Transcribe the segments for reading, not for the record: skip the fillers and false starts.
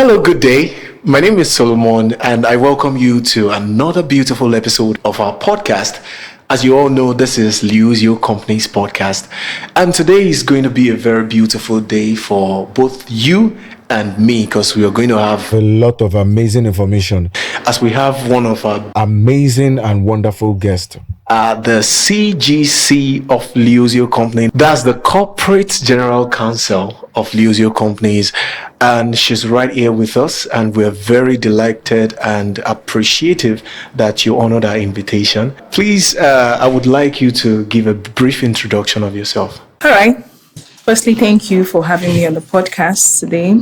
Hello, good day. My name is Solomon, and I welcome you to another beautiful episode of our podcast. As you all know, this is LIOZIO Companies podcast, and today is going to be a very beautiful day for both you and me because we are going to have a lot of amazing information as we have one of our amazing and wonderful guests. The CGC of LIOZIO Company. That's the Corporate General Counsel of LIOZIO Companies. And she's right here with us. And we're very delighted and appreciative that you honored our invitation. Please, I would like you to give a brief introduction of yourself. All right. Firstly, thank you for having me on the podcast today.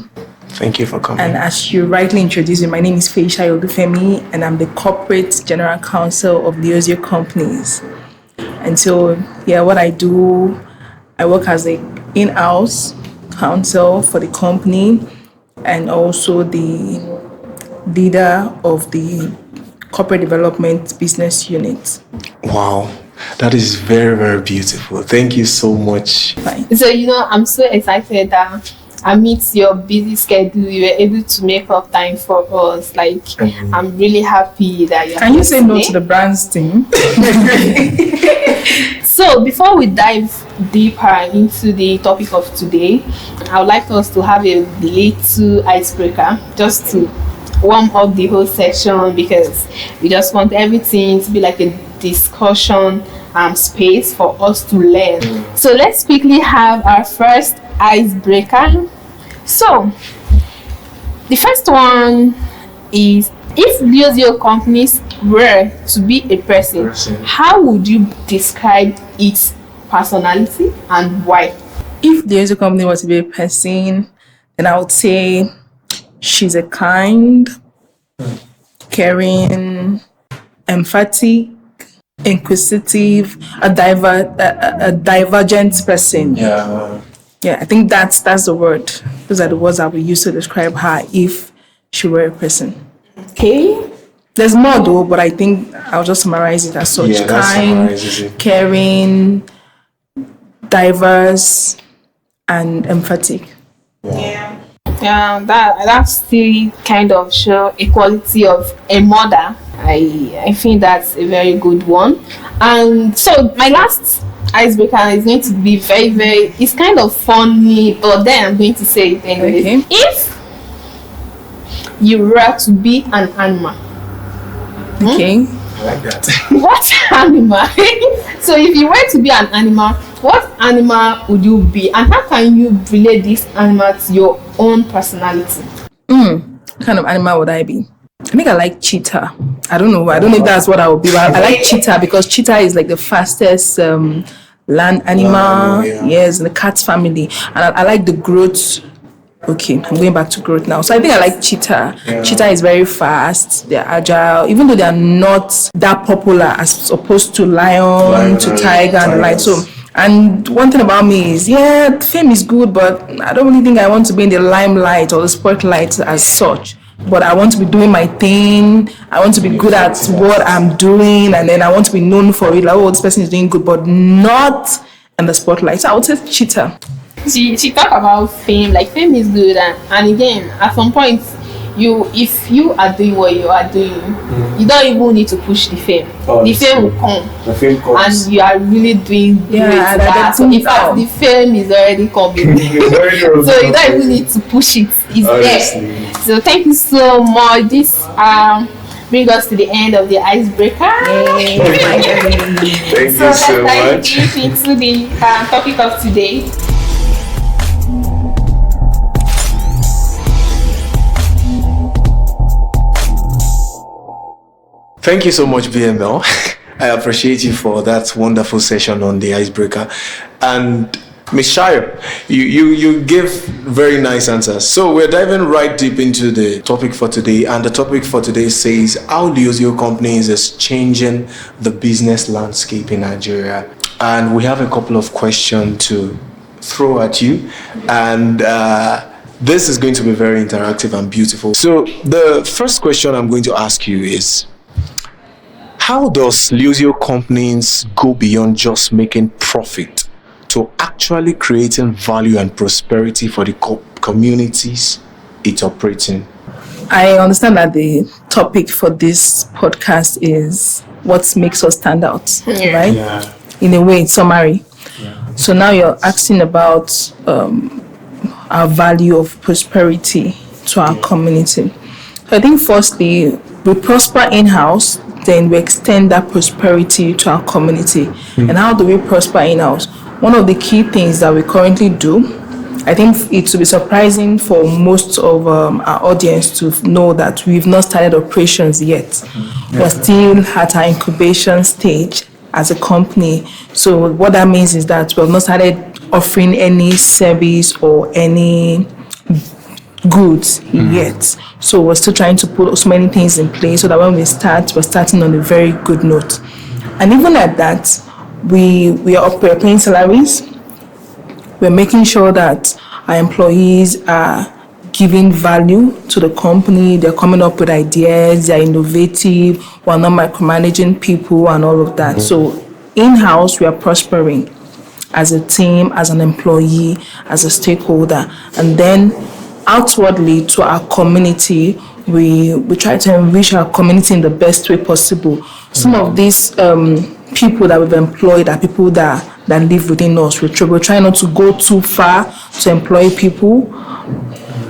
Thank you for coming. And as you rightly introduced me, my name is Feisha Olufemi, and I'm the Corporate General Counsel of LIOZIO Companies. And so, what I do, I work as an in-house counsel for the company and also the leader of the corporate development business unit. Wow. That is very, very beautiful. Thank you so much. Fine. So, I'm so excited that amidst your busy schedule, you were able to make up time for us. I'm really happy that you're Can you say no to the brands team? So, before we dive deeper into the topic of today, I would like us to have a little icebreaker just to warm up the whole section because we just want everything to be like a discussion space for us to learn. So let's quickly have our first icebreaker. So the first one is, if LIOZIO Companies were to be a person, how would you describe its personality and why? If the LIOZIO Company was to be a person, then I would say she's a kind, caring, emphatic, inquisitive, a divergent person. Yeah, I think that's the word. Those are the words I would use to describe her if she were a person. Okay. There's more though, but I think I'll just summarize it as such. Yeah, that summarizes Kind, it. caring, diverse, and emphatic. Yeah, that still kind of show a quality of a mother. I think that's a very good one. And so my last icebreaker is going to be very, very, it's kind of funny, but then I'm going to say it anyway. Okay. If you were to be an animal, Okay. I like that. what animal? So if you were to be an animal, what animal would you be, and how can you relate this animal to your own personality? What kind of animal would I be? I think I like cheetah. I don't know if that's what I would be, but I like cheetah because cheetah is like the fastest land animal. Yes, in the cat family. And I like the growth. Okay, I'm going back to growth now. So I think I like cheetah. Cheetah is very fast. They're agile, even though they are not that popular as opposed to lion to tiger and the like. So, and one thing about me is, fame is good, but I don't really think I want to be in the limelight or the spotlight as such. But I want to be doing my thing. I want to be good at what I'm doing, and then I want to be known for it. Like, this person is doing good, but not in the spotlight. So I would say cheetah. She talked about fame, like fame is good, and again, at some point, if you are doing what you are doing, you don't even need to push the fame. The fame will come. The fame comes. And you are really doing great. So in fact, the fame is already coming. So you don't even need to push it. It's Honestly. there. So thank you so much. This brings us to the end of the icebreaker. Thank you so Let's dive much. deep into the topic of today. Thank you so much, BML. I appreciate you for that wonderful session on the icebreaker. And Ms. Shire, you give very nice answers. So we're diving right deep into the topic for today. And the topic for today says how LIOZIO Companies is changing the business landscape in Nigeria. And we have a couple of questions to throw at you. And this is going to be very interactive and beautiful. So the first question I'm going to ask you is, how does LIOZIO Companies go beyond just making profit to actually creating value and prosperity for the communities it operates in? I understand that the topic for this podcast is what makes us stand out, right? Yeah. In a way, in summary. So now you're asking about our value of prosperity to our community. So I think firstly, we prosper in-house, then we extend that prosperity to our community. And how do we prosper in-house? One of the key things that we currently do, I think it will be surprising for most of our audience to know that we've not started operations yet. We're still at our incubation stage as a company. So what that means is that we've not started offering any service or any goods yet. So we're still trying to put so many things in place so that when we start, we're starting on a very good note. And even at that, we're paying salaries. We're making sure that our employees are giving value to the company. They're coming up with ideas. They're innovative. We're not micromanaging people and all of that. So in-house, we are prospering as a team, as an employee, as a stakeholder. And then outwardly to our community, we try to enrich our community in the best way possible. Some of these people that we've employed are people that live within us. We're trying not to go too far to employ people,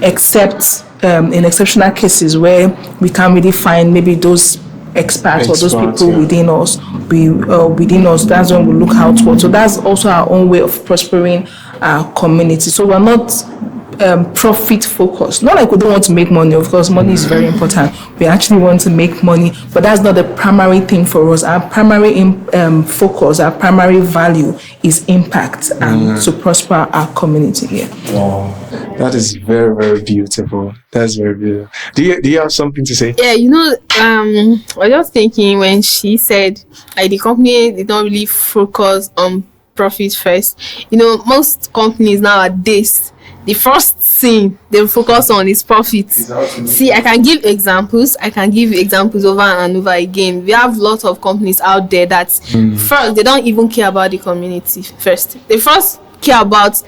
except in exceptional cases where we can't really find maybe those experts or those people within us. That's when we look outward. So that's also our own way of prospering our community. So we're not profit focused. Not like we don't want to make money. Of course, money is very important. We actually want to make money, but that's not the primary thing for us. Our primary focus, our primary value is impact and to prosper our community here. Wow, that is very, very beautiful. That's very beautiful. Do you have something to say? Yeah, I was just thinking when she said the company did not really focus on profit first. Most companies nowadays, the first thing they focus on is profit. See, I can give examples over and over again. We have lots of companies out there that first, they don't even care about the community first. They first care about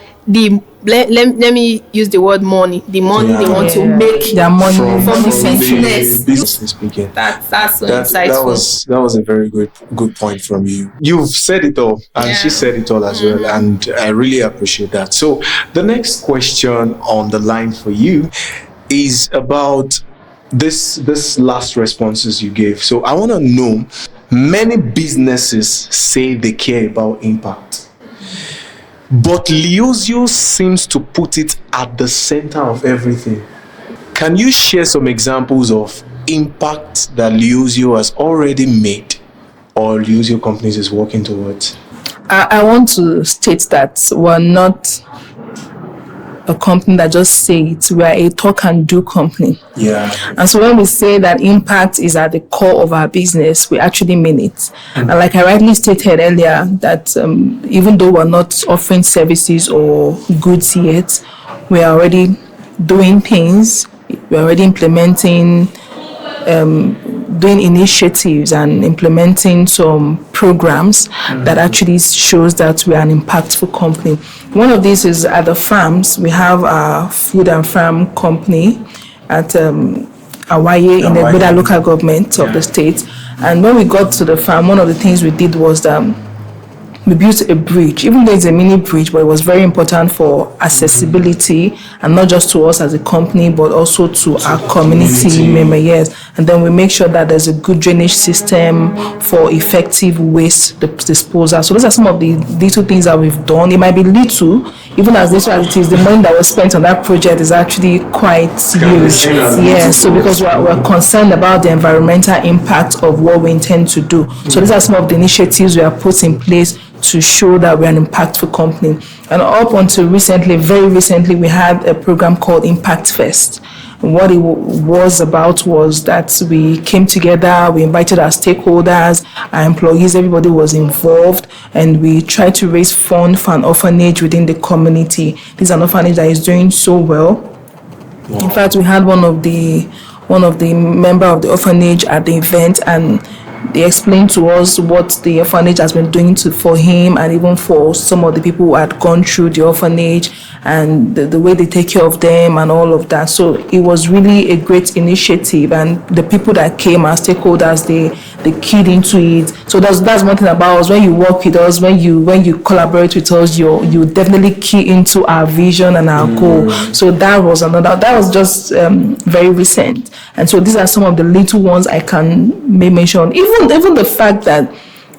let me use the word money. The money they want to make their money from the business business. Speaking. That's so insightful. That was a very good point from you. You've said it all, and she said it all as well, and I really appreciate that. So the next question on the line for you is about this last responses you gave. So I want to know, many businesses say they care about impact, but LIOZIO seems to put it at the center of everything. Can you share some examples of impact that LIOZIO has already made or LIOZIO Companies is working towards? I want to state that we're not a company that just say it. We are a talk and do company. Yeah. And so when we say that impact is at the core of our business, we actually mean it. And like I rightly stated earlier, that even though we're not offering services or goods yet, we are already doing things. We're already implementing, doing initiatives and implementing some programs that actually shows that we are an impactful company. One of these is at the farms. We have a food and farm company at Awaye in the Beda local government of the state. And when we got to the farm, one of the things we did was we built a bridge, even though it's a mini bridge, but it was very important for accessibility, and not just to us as a company, but also to our community members. Yes. And then we make sure that there's a good drainage system for effective waste disposal. So those are some of the little things that we've done. It might be little, even as little as it is, the money that was spent on that project is actually quite huge. Yeah, so because we're concerned about the environmental impact of what we intend to do. So these are some of the initiatives we have put in place to show that we're an impactful company. And up until very recently, we had a program called Impact Fest. And what it was about was that we came together, we invited our stakeholders, our employees, everybody was involved, and we tried to raise funds for an orphanage within the community. This is an orphanage that is doing so well. Wow. In fact, we had one of the member of the orphanage at the event, and they explained to us what the orphanage has been doing for him, and even for some of the people who had gone through the orphanage. and the way they take care of them and all of that. So it was really a great initiative, and the people that came as stakeholders, they keyed into it. So that's one thing about us. When you work with us, when you collaborate with us, you definitely key into our vision and our goal. So that was just very recent. And so these are some of the little ones I can mention. Even the fact that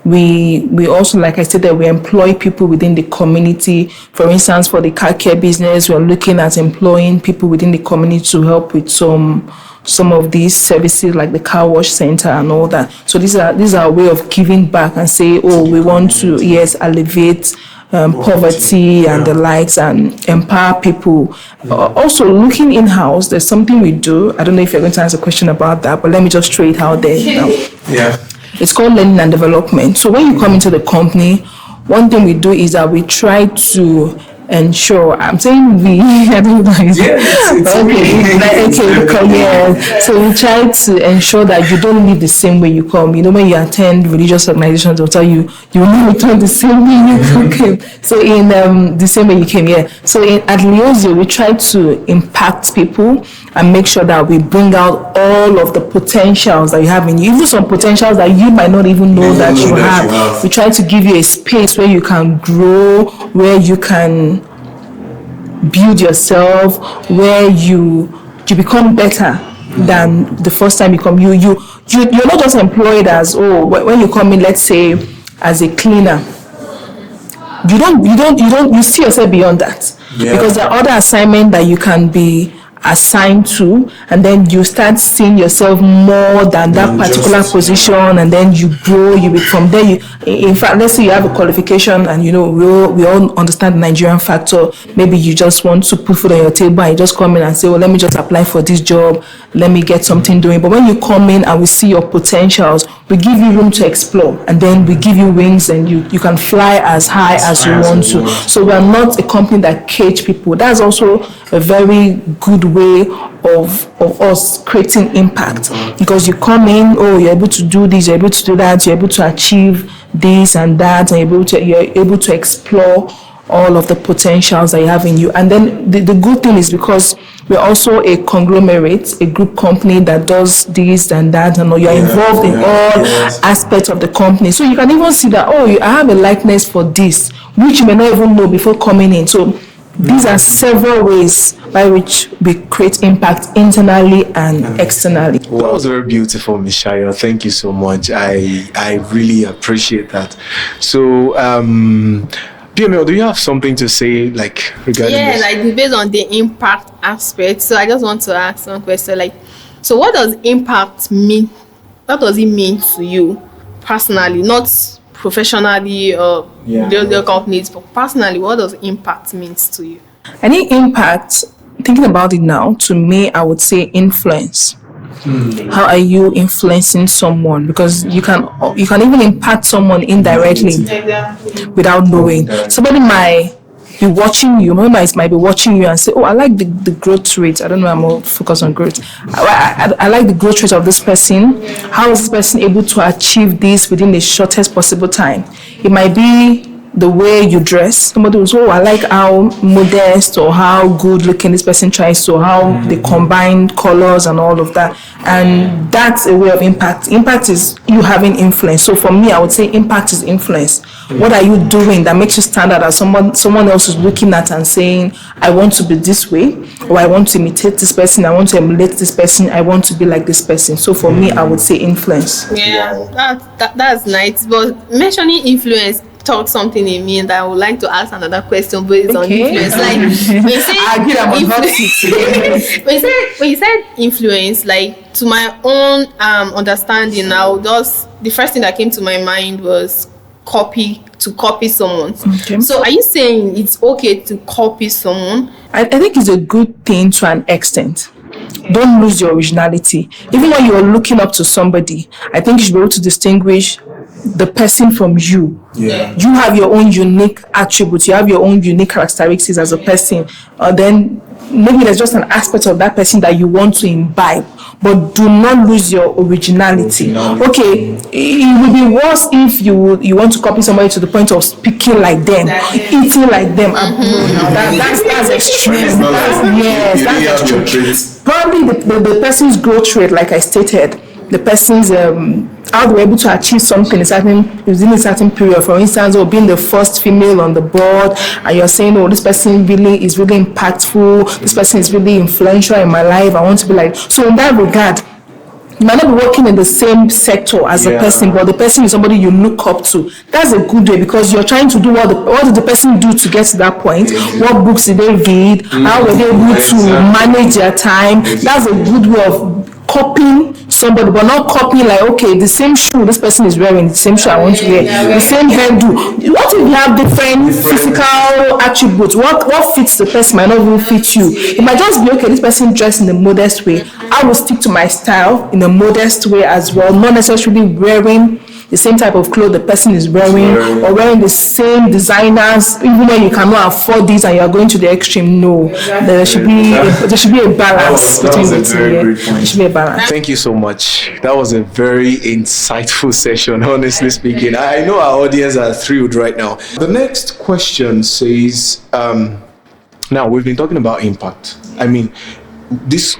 we also, like I said, that we employ people within the community. For instance, for the car care business, we're looking at employing people within the community to help with some of these services like the car wash center and all that. So these are a way of giving back and say, oh, we want to alleviate poverty and the likes and empower people. Also looking in-house, there's something we do. I don't know if you're going to answer a question about that, but let me just throw it out there now. Yeah. It's called learning and development. So when you come into the company, one thing we do is that we try to ensure, I'm saying we, I don't know. Okay. So we try to ensure that you don't live the same way you come. You know, when you attend religious organizations, they'll tell you will not return the same way you came. So in the same way you came here. So at LIOZIO, we try to impact people and make sure that we bring out all of the potentials that you have in you, even some potentials that you might not even know that you have. We try to give you a space where you can grow, where you can build yourself, where you become better than the first time you come. You're not just employed as, when you come in, let's say as a cleaner. You see yourself beyond that. Yeah. Because there are other assignments that you can be assigned to, and then you start seeing yourself more than that particular position, and then you grow. From there, in fact, let's say you have a qualification, and we all understand the Nigerian factor. Maybe you just want to put food on your table, and you just come in and say, well, let me just apply for this job, let me get something doing. But when you come in and we see your potentials, we give you room to explore, and then we give you wings, and you can fly as high as you want to. So we are not a company that cage people. That's also a very good way of us creating impact, because you come in, you're able to do this, you're able to do that, you're able to achieve this and that, and you're able to explore all of the potentials that you have in you. And then the good thing is, because we're also a conglomerate, a group company that does this and that, and you're involved in all aspects of the company. So you can even see that, I have a likeness for this, which you may not even know before coming in. So these are several ways by which we create impact internally and externally. Well, that was very beautiful, Ms. Shayo. Thank you so much. I really appreciate that. So, PML, do you have something to say, regarding this? Like based on the impact aspect. So I just want to ask one question. So what does impact mean? What does it mean to you personally, not professionally or the other companies, but personally, what does impact means to you? I think impact, thinking about it now, to me, I would say influence. How are you influencing someone? Because you can even impact someone indirectly without knowing. Somebody might be watching you, members might be watching you and say, I like the growth rate. I don't know, I'm more focused on growth. I like the growth rate of this person. How is this person able to achieve this within the shortest possible time? It might be the way you dress. Somebody will say, I like how modest or how good looking this person tries to, how they combine colors and all of that. And that's a way of impact. Impact is you having influence. So for me, I would say impact is influence. What are you doing that makes you stand out, as someone else is looking at and saying, I want to be this way, or I want to imitate this person, I want to emulate this person, I want to be like this person. So for me, I would say influence. Yeah, that's nice. But mentioning influence taught something in me, and I would like to ask another question based on influence. When you said influence, to my own understanding now, the first thing that came to my mind was copy someone. Okay. So are you saying it's okay to copy someone? I think it's a good thing to an extent. Don't lose your originality. Even when you're looking up to somebody, I think you should be able to distinguish the person from you. Yeah. You have your own unique attributes. You have your own unique characteristics as a person. Then maybe there's just an aspect of that person that you want to imbibe, but do not lose your originality. Okay, it would be worse if you want to copy somebody to the point of speaking like them, eating like them. That's extreme. That's extreme. Probably the person's growth rate, like I stated, the person's how they were able to achieve something within a certain period. For instance, or being the first female on the board, and you're saying, oh, this person really is really impactful, this person is really influential in my life, I want to be like. So in that regard, you might not be working in the same sector as the person, but the person is somebody you look up to. That's a good way, because you're trying to do what did the person do to get to that point? What books did they read? How were they able to manage their time? That's a good way of copying somebody, but not copying like, okay, the same shoe this person is wearing, the same shoe I want to wear, the same hairdo. What if you have different physical attributes? What fits the person might not even fit you. It might just be, okay, this person dressed in a modest way, I will stick to my style in a modest way as well, not necessarily wearing the same type of clothes the person is wearing, or wearing the same designers, even when you cannot afford this and you are going to the extreme. No, there should be a balance between the two. There should be a balance. Thank you so much. That was a very insightful session, honestly speaking. I know our audience are thrilled right now. The next question says, now we've been talking about impact. I mean, this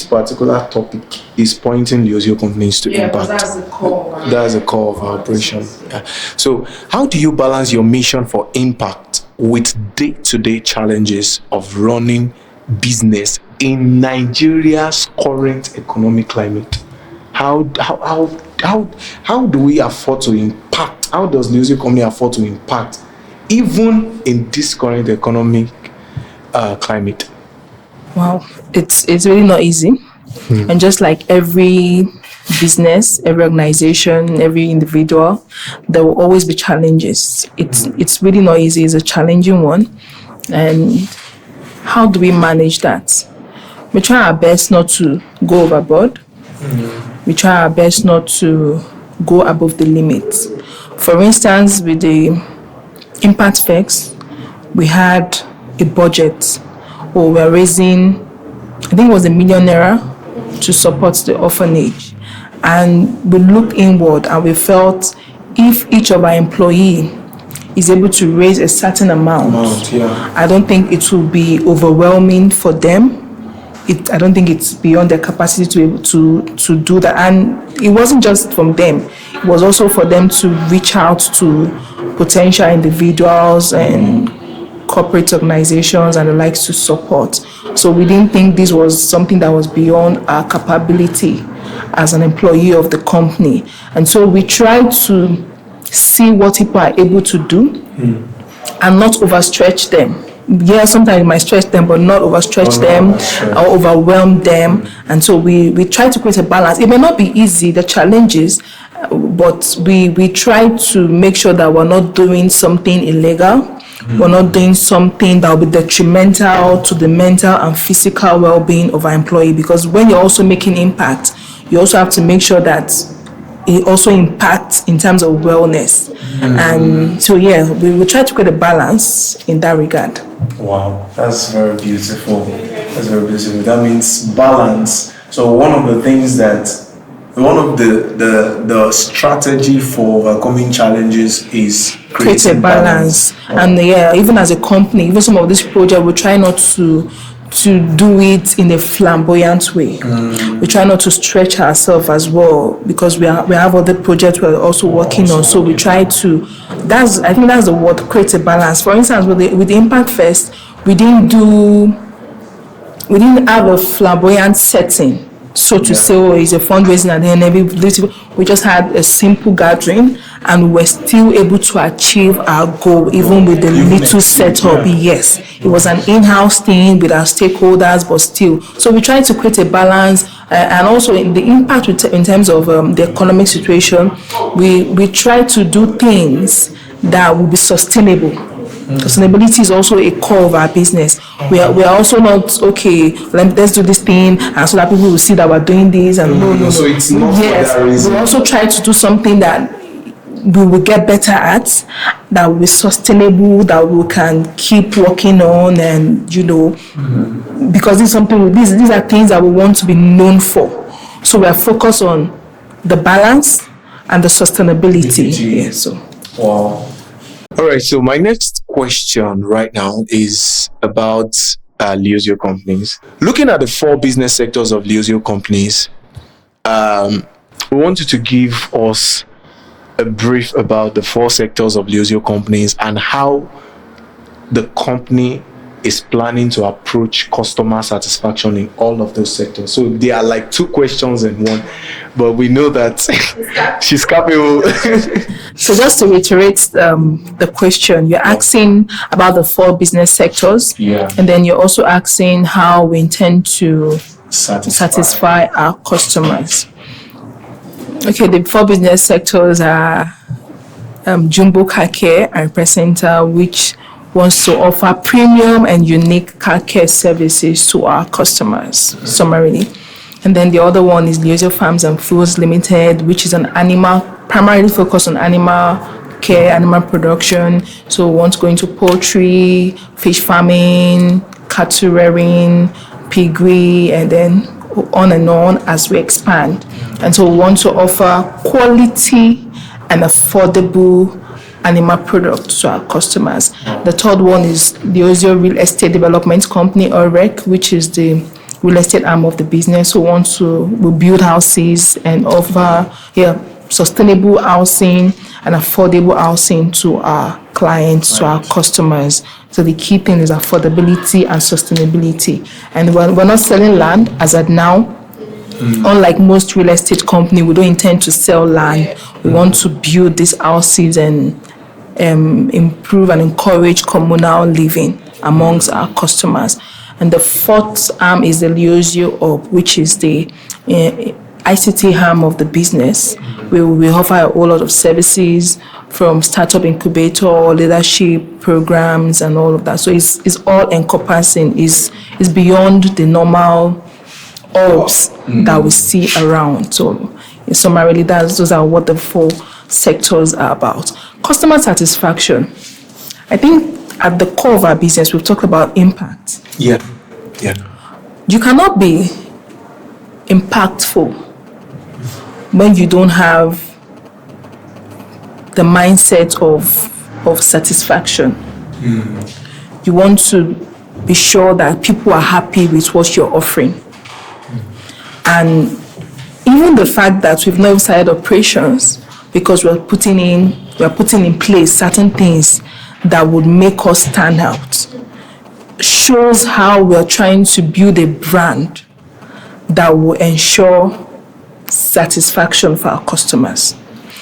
particular topic is pointing LIOZIO Companies to impact. That's the core. That's the core of our operation. Yeah. So, how do you balance your mission for impact with day-to-day challenges of running business in Nigeria's current economic climate? How do we afford to impact? How does LIOZIO Company afford to impact even in this current economic climate? Wow, it's really not easy. And just like every business, every organization, every individual, there will always be challenges. It's really not easy. It's a challenging one. And how do we manage that? We try our best not to go overboard. We try our best not to go above the limits. For instance, with the Impact Fix, we had a budget. Or we're raising, I think it was $1 million to support the orphanage. And we looked inward and we felt if each of our employee is able to raise a certain amount, I don't think it will be overwhelming for them. I don't think it's beyond their capacity to be able to do that. And it wasn't just from them. It was also for them to reach out to potential individuals and corporate organizations and the likes to support. So we didn't think this was something that was beyond our capability as an employee of the company. And so we tried to see what people are able to do and not overstretch them. Yeah, sometimes it might stretch them, but not overstretch them or overwhelm them. And so we try to create a balance. It may not be easy, the challenges, but we try to make sure that we're not doing something illegal. We're not doing something that will be detrimental to the mental and physical well-being of our employee, because when you're also making impact, you also have to make sure that it also impacts in terms of wellness. And so we will try to create a balance in that regard. Wow, that's very beautiful. That means balance. So one of the strategy for overcoming challenges is create a balance. And even as a company, even some of this project, we try not to do it in a flamboyant way. We try not to stretch ourselves as well, because we have other projects we're also working on. So we try to, I think that's the word, create a balance. For instance, with the Impact Fest, we didn't have a flamboyant setting, so to say, it's a fundraising and then we just had a simple gathering and we were still able to achieve our goal even with the little setup. Yes, it was an in-house thing with our stakeholders, but still. So we tried to create a balance, and also in the impact in terms of the economic situation, we try to do things that will be sustainable. Sustainability is also a core of our business. We are also not, let's do this thing and so that people will see that we're doing this. And no. So it's not for that reason. We also try to do something that we will get better at, that will be sustainable, that we can keep working on, and because it's something. These are things that we want to be known for. So we are focused on the balance and the sustainability. Yeah. So. Wow. All right. So my next question right now is about LIOZIO Companies. Looking at the 4 business sectors of LIOZIO Companies, we want you to give us a brief about the 4 sectors of LIOZIO Companies and how the company is planning to approach customer satisfaction in all of those sectors. So they are like 2 questions in one, but we know that she's capable. So just to reiterate the question, you're asking about the 4 business sectors, and then you're also asking how we intend to satisfy our customers. Okay, the 4 business sectors are Jumbo Car Care and Representer, which wants to offer premium and unique car care services to our customers, summarily. And then the other one is LIOZIO Farms and Foods Limited, which is primarily focused on animal care, animal production. So we want to go into poultry, fish farming, cattle rearing, piggery, and then on and on as we expand. And so we want to offer quality and affordable animal products to our customers. The third one is LIOZIO Real Estate Development Company, or REC, which is the real estate arm of the business. We build houses and offer sustainable housing and affordable housing to our clients, to our customers. So the key thing is affordability and sustainability. And we're not selling land as at now. Unlike most real estate company, we don't intend to sell land. We want to build these houses and improve and encourage communal living amongst our customers. And the fourth arm is the LIOZIO Hub, which is the ICT arm of the business. We offer a whole lot of services from startup incubator, leadership programs, and all of that. So it's all encompassing. It's beyond the normal hubs that we see around. So in summary, those are what the 4 sectors are about. Customer satisfaction. I think at the core of our business, we've talked about impact. Yeah. You cannot be impactful when you don't have the mindset of satisfaction. You want to be sure that people are happy with what you're offering. And even the fact that we've not started operations, because we're putting in place certain things that would make us stand out, shows how we're trying to build a brand that will ensure satisfaction for our customers.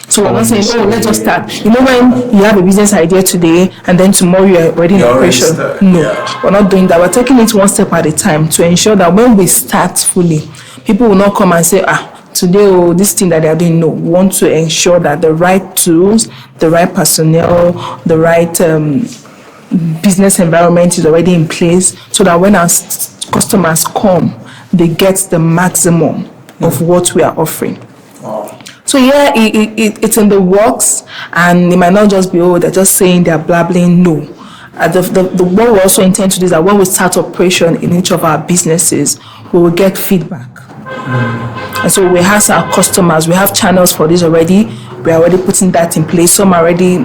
So we're not saying, let's just start. When you have a business idea today and then tomorrow you're already in operation. We're not doing that. We're taking it one step at a time to ensure that when we start fully, people will not come and say, today, this thing that they are doing. No, we want to ensure that the right tools, the right personnel, the right business environment is already in place, so that when our customers come, they get the maximum of what we are offering. So it's in the works, and it might not just be, they're just saying they're blabbling. No. What we also intend to do is that when we start operation in each of our businesses, we will get feedback. And so we ask our customers, we have channels for this already. We are already putting that in place. Some are already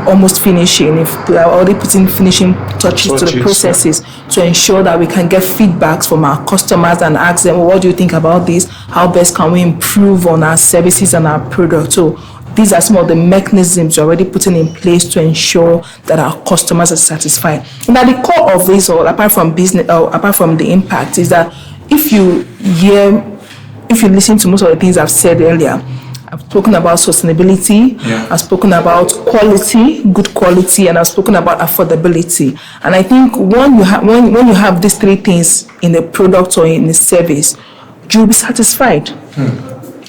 almost finishing. If we are already putting finishing touches to the processes to ensure that we can get feedbacks from our customers and ask them, what do you think about this? How best can we improve on our services and our products? So these are some of the mechanisms we're already putting in place to ensure that our customers are satisfied. And at the core of this, or apart from the impact, is that if you listen to most of the things I've said earlier, I've spoken about sustainability, I've spoken about quality, good quality, and I've spoken about affordability. And I think when you have these 3 things in a product or in a service, you'll be satisfied.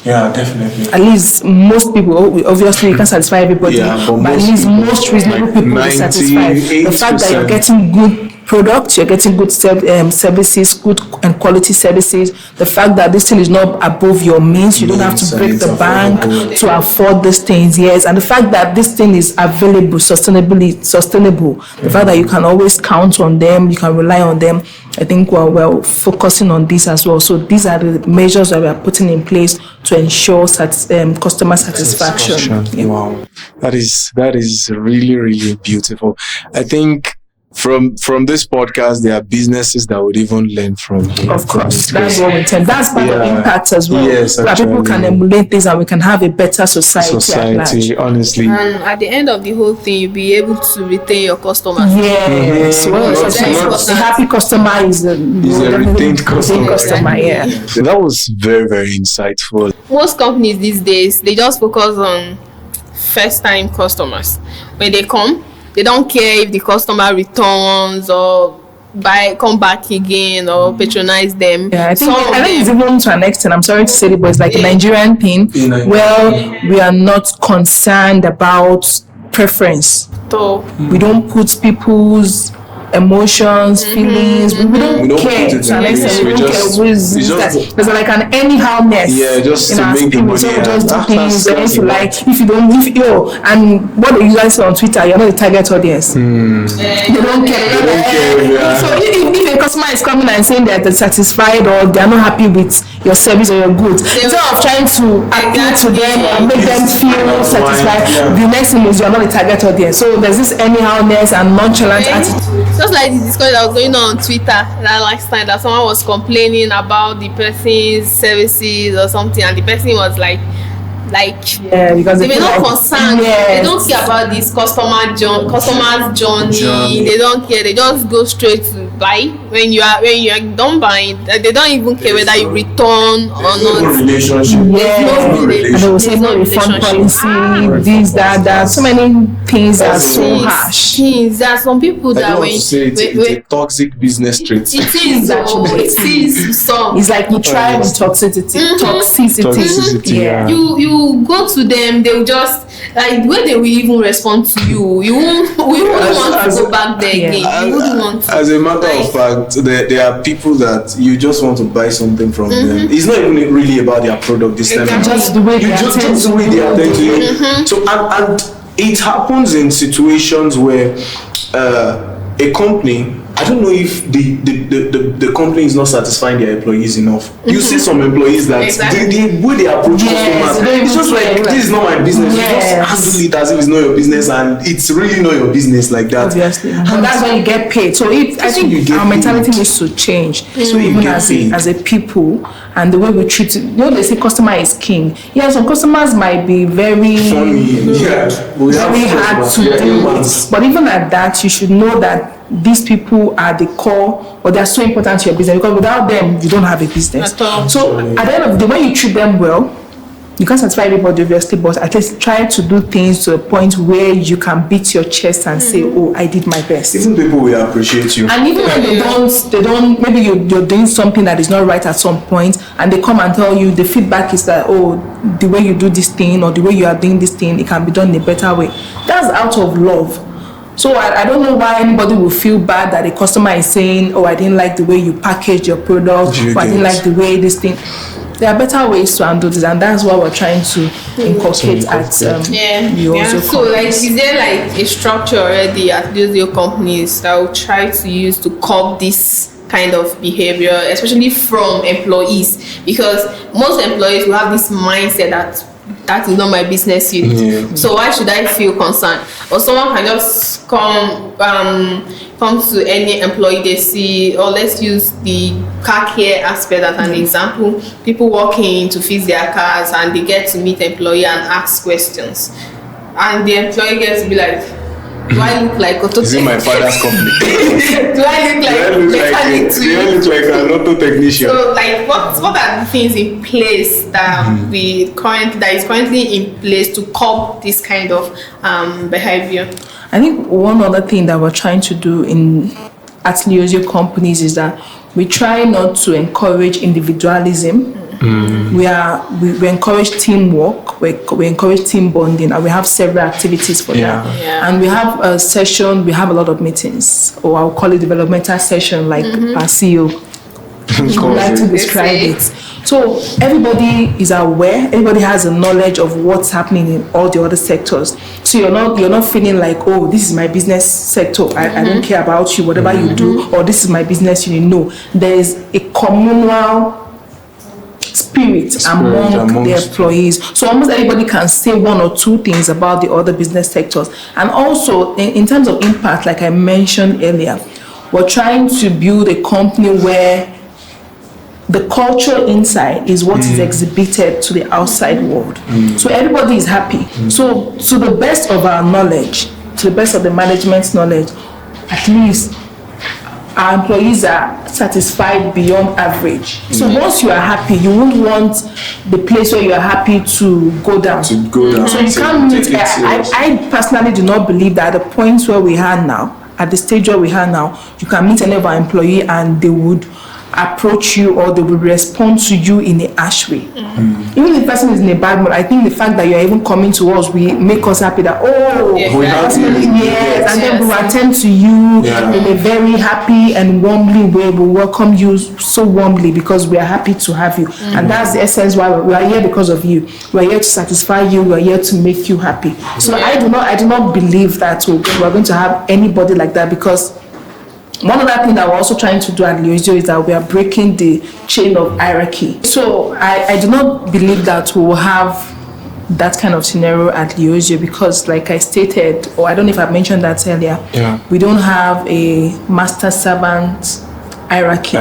Yeah, definitely. At least most people, obviously you can't satisfy everybody, but at least most reasonable people will be satisfied. The fact that you're getting good products, you're getting good services, good and quality services, the fact that this thing is not above your means, you don't have to break the bank to afford these things, yes, and the fact that this thing is available, sustainable, the fact that you can always count on them, you can rely on them. I think we're focusing on this as well. So these are the measures that we are putting in place to ensure customer satisfaction. Yeah. Wow, that is really, really beautiful. I think from this podcast, there are businesses that would even learn from here. Of course, that's what we intend. That's part of impact as well. Yes, so that people can emulate this and we can have a better society. Honestly. And at the end of the whole thing, you'll be able to retain your customers. Yes. A happy customer is a retained customer. Yeah. So that was very, very insightful. Most companies these days, they just focus on first-time customers. When they come, they don't care if the customer returns or come back again or patronize them. Yeah, I think it's even to an extent, I'm sorry to say it, but it's like a Nigerian thing where we are not concerned about preference. So we don't put people's emotions, feelings. We don't care. To an extent, we don't care. There's like an anyhowness. Yeah, just to make the money. So we just do things. If you like, if you don't, and what they usually say on Twitter, you're not the target audience. They don't care. So if a customer is coming and saying that they're satisfied or they're not happy with your service or your goods, instead of trying to appeal to them and make them feel satisfied, the next thing is you're not the target audience. So there's this anyhowness and nonchalant attitude. Just like the discussion that was going on Twitter that last time, that someone was complaining about the person's services or something, and the person was like because they were not concerned. They don't care about this customer's journey. They don't care. They just go straight to buy. When you are done buying, they don't even care whether you return or not. No relationship. And they will say no refund policy, this, that. So many things are so harsh. There are some people that it's a toxic business trait. It is actually. It is some. It's like you try with toxicity. Yeah. You go to them, they will just like when they will even respond to you. You wouldn't want to go back there again. You wouldn't want to. As a matter of fact, there are people that you just want to buy something from them. It's not even really about their product this time. Just the way they attend to you. So and it happens in situations where a company, I don't know if the company is not satisfying their employees enough. You see some employees that the way they approach customers, it's just like, this is not my business. You just handle it as if it's not your business, and it's really not your business like that. Obviously. And that's when you get paid. So I think our mentality needs to change. So even as a people, and the way we treat it, they say customer is king. Yeah, some customers might be very funny, very hard to deal with. But even at that, you should know that these people are the core, or they're so important to your business, because without them you don't have a business. So at the end of the day, when you treat them well, you can't satisfy everybody obviously, but at least try to do things to a point where you can beat your chest and say, oh, I did my best. Even people will appreciate you. And even when they don't maybe you're doing something that is not right at some point, and they come and tell you, the feedback is that, oh, the way you do this thing or the way you are doing this thing, it can be done in a better way. That's out of love. So I don't know why anybody will feel bad that a customer is saying, oh, I didn't like the way you packaged your product, or I didn't like the way this thing. There are better ways to handle this, and that's what we're trying to inculcate at LIOZIO. So is there like a structure already at LIOZIO Companies that will try to use to curb this kind of behavior, especially from employees? Because most employees will have this mindset that is not my business unit. So why should I feel concerned? Or someone can just come to any employee they see, or let's use the car care aspect as an example. People walk in to fix their cars and they get to meet employee and ask questions, and the employee gets to be like, do I look like Otto? Is it my father's company? Do I look like an auto technician? So, like, what are the things in place that is currently in place to curb this kind of behavior? I think one other thing that we're trying to do at LIOZIO Companies is that we try not to encourage individualism. We encourage teamwork, we encourage team bonding, and we have several activities for that. And we have a session, we have a lot of meetings, or I'll call it developmental session, like our CEO would like to describe it. So everybody is aware, everybody has a knowledge of what's happening in all the other sectors. So you're not feeling like, oh, this is my business sector, I don't care about you, whatever you do, or this is my business unit. No, there is a communal spirit among the employees. So almost everybody can say one or two things about the other business sectors. And also, in terms of impact, like I mentioned earlier, we're trying to build a company where the culture inside is what is exhibited to the outside world. So everybody is happy. So to the best of our knowledge, to the best of the management's knowledge, at least our employees are satisfied beyond average. So once you are happy, you won't want the place where you are happy to go down. So you can't meet. I personally do not believe that at the point where we are now, at the stage where we are now, you can meet any of our employee and they would approach you or they will respond to you in a harsh way. Even if the person is in a bad mood, I think the fact that you're even coming to us will make us happy that and then we will attend to you in a very happy and warmly way. We welcome you so warmly because we are happy to have you. And that's the essence why we are here, because of you. We are here to satisfy you, we are here to make you happy. So I do not believe that we're going to have anybody like that, because one other thing that we're also trying to do at LIOZIO is that we are breaking the chain of hierarchy. So I do not believe that we will have that kind of scenario at LIOZIO, because like I stated, or I don't know if I mentioned that earlier, we don't have a master servant hierarchy.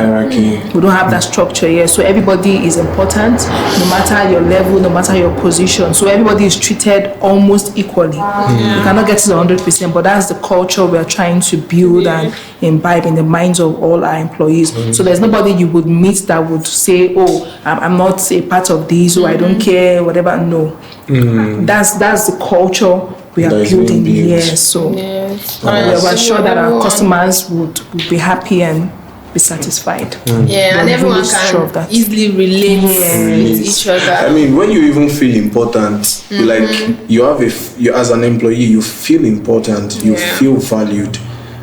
We don't have that structure here. So everybody is important, no matter your level, no matter your position. So everybody is treated almost equally. You cannot get to the 100%, but that's the culture we are trying to build and imbibe in the minds of all our employees. So there's nobody you would meet that would say, oh, I'm not a part of this, or I don't care, whatever. No. That's the culture we are building here. So we're sure that our customers would be happy and be satisfied. And everyone can easily relate with each other. I mean, when you even feel important, like you as an employee, you feel important, you feel valued.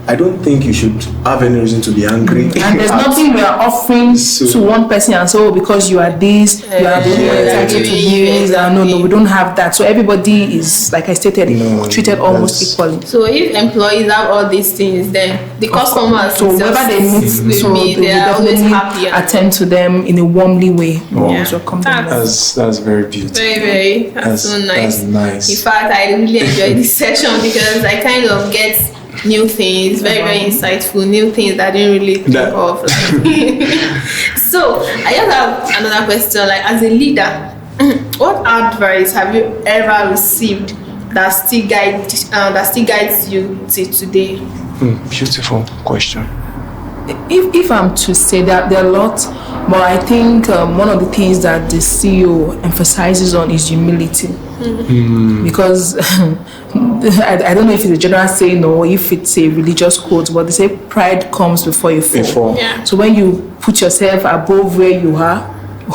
I don't think you should have any reason to be angry. And there's nothing we are offering to one person and so because you are this, you are entitled to this. No, we don't have that. So everybody is, like I stated, treated almost equally. So if employees have all these things, then the customers, so whenever they meet, they are always happy. Attend to them in a warmly way. That's very beautiful. Very, that's so nice. That's nice. In fact, I really enjoyed this session because I kind of get new things, very insightful, new things that I didn't really think of. So I just have another question. Like, as a leader, what advice have you ever received that still guides you till today? Beautiful question. If I'm to say that, there are a lot, but I think one of the things that the CEO emphasizes on is humility. Because I don't know if it's a general saying or if it's a religious quote, but they say pride comes before you fall. So when you put yourself above where you are,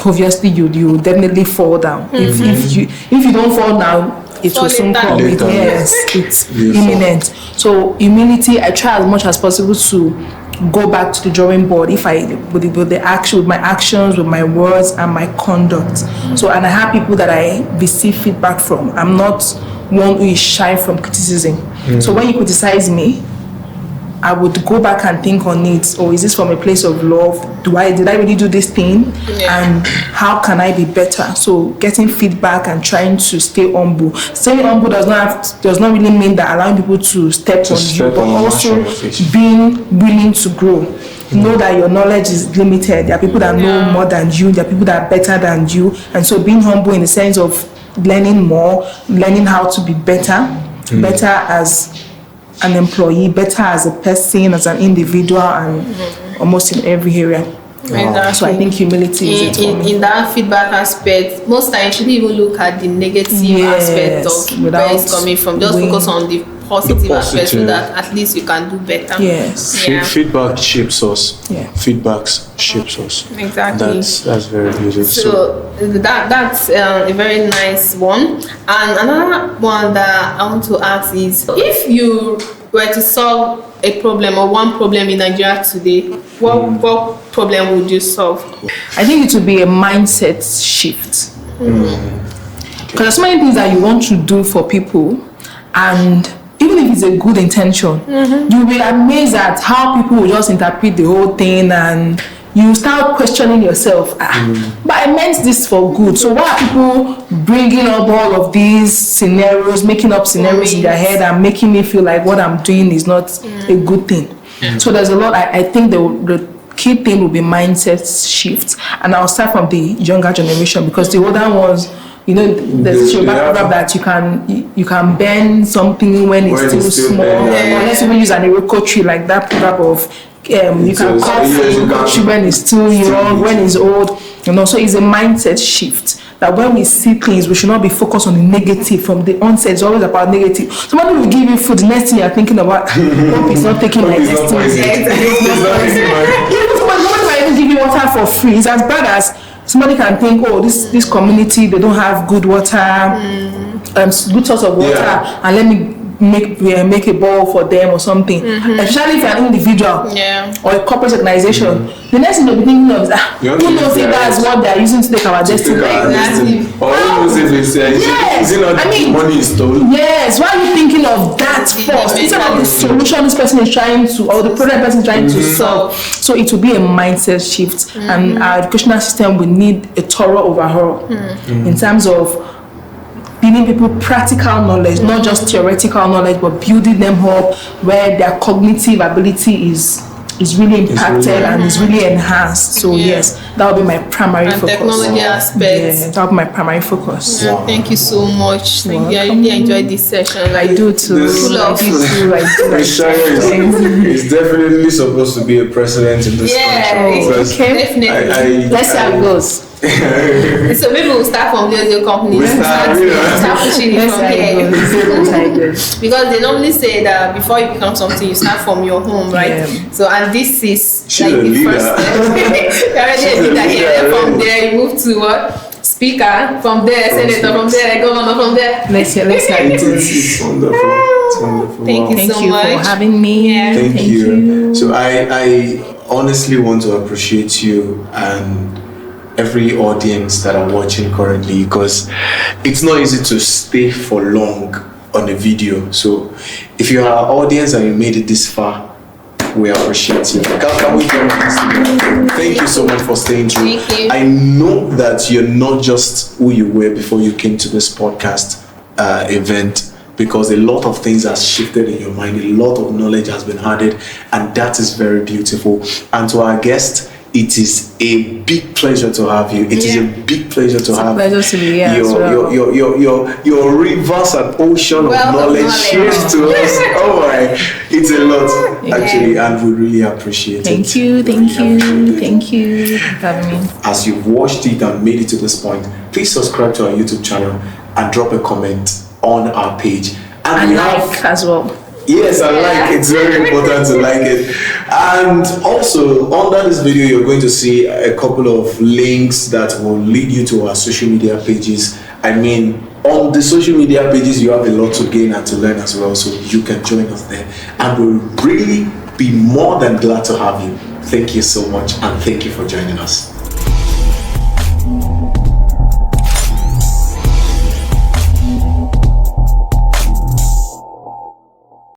obviously you definitely fall down. If you don't fall now, it will soon come. It's imminent. So humility, I try as much as possible to go back to the drawing board with my actions, with my words and my conduct. So, and I have people that I receive feedback from. I'm not one who is shy from criticism. So when you criticize me, I would go back and think on it. Or is this from a place of love? Did I really do this thing? And how can I be better? So getting feedback and trying to stay humble. Staying humble does not really mean that allowing people to step on you, but also being willing to grow. Know that your knowledge is limited. There are people that know more than you. There are people that are better than you. And so being humble in the sense of learning more, learning how to be better as an employee, better as a person, as an individual, and almost in every area. Exactly. So I think humility is it for me. In that feedback aspect, most times you shouldn't even look at the negative aspect of where it's coming from. Just focus on the positive aspect so that at least you can do better. Yes. Yeah. Feedback shapes us. Yeah. Feedbacks shapes us. Exactly. That's very beautiful. So that's a very nice one. And another one that I want to ask is, if you were to solve a problem or one problem in Nigeria today, what problem would you solve? I think it would be a mindset shift. Because there's so many things that you want to do for people, and even if it's a good intention, you'll be amazed at how people will just interpret the whole thing, and you start questioning yourself. But I meant this for good. So why are people bringing up all of these scenarios, making up scenarios in their head and making me feel like what I'm doing is not a good thing? So there's a lot. I think the key thing will be mindset shift, and I'll start from the younger generation, because the older ones, you know, there's a proverb that you can bend something when it's still small. Or let's even use an Iroko tree, like that proverb of you can cut Iroko tree when it's still young, when it's old. You know, so it's a mindset shift. That when we see things, we should not be focused on the negative from the onset. It's always about negative. Somebody will give you food, the next thing you're thinking about, hope it's not taking my destiny. Somebody might even give you water for free. It's as bad as somebody can think, oh, this community, they don't have good water, good source of water, and let me make a bowl for them or something. Especially if you're an individual or a corporate organization, the next thing you'll be thinking of is, who knows if that's what they're using to take our destiny. Or who knows if it's money is stolen. Yes, why are you thinking of that first? Instead of the solution this person is trying to, or the problem person is trying to solve. So it will be a mindset shift, and our educational system will need a thorough overhaul in terms of giving people practical knowledge, not just theoretical knowledge, but building them up where their cognitive ability is really impacted and is really enhanced. So yes, that will be my primary focus. Technology aspect. Yeah, that will be my primary focus. Wow. Thank you so much. I really enjoyed this session. I do too. Is definitely supposed to be a president in this country. Definitely. Let's see how it goes. So maybe we'll start from LIOZIO Companies. Start pushing it from here. Because they normally say that before you become something, you start from your home, right? Yeah. So, and this is like the first step. You're already a leader here. From there, you move to what? Speaker. From there, senator. From there, governor. From there. Let's hear it. It's wonderful. It's wonderful. Thank you so much for having me. Yeah. Thank you. So I honestly want to appreciate you and every audience that are watching currently, because it's not easy to stay for long on a video. So if you are our audience and you made it this far, we appreciate you. Can we join us? Thank you so much for staying through. Thank you. I know that you're not just who you were before you came to this podcast event, because a lot of things have shifted in your mind, a lot of knowledge has been added, and that is very beautiful. And to our guest, it is a big pleasure to have you. It is a big pleasure to have your rivers and ocean of knowledge shared to us. Oh my, it's a lot actually, and we really appreciate it. Thank you for having me. As you've watched it and made it to this point, please subscribe to our YouTube channel and drop a comment on our page. And like as well. Yes, I like it. It's very important to like it. And also, under this video, you're going to see a couple of links that will lead you to our social media pages. I mean, on the social media pages, you have a lot to gain and to learn as well. So you can join us there. And we'll really be more than glad to have you. Thank you so much. And thank you for joining us.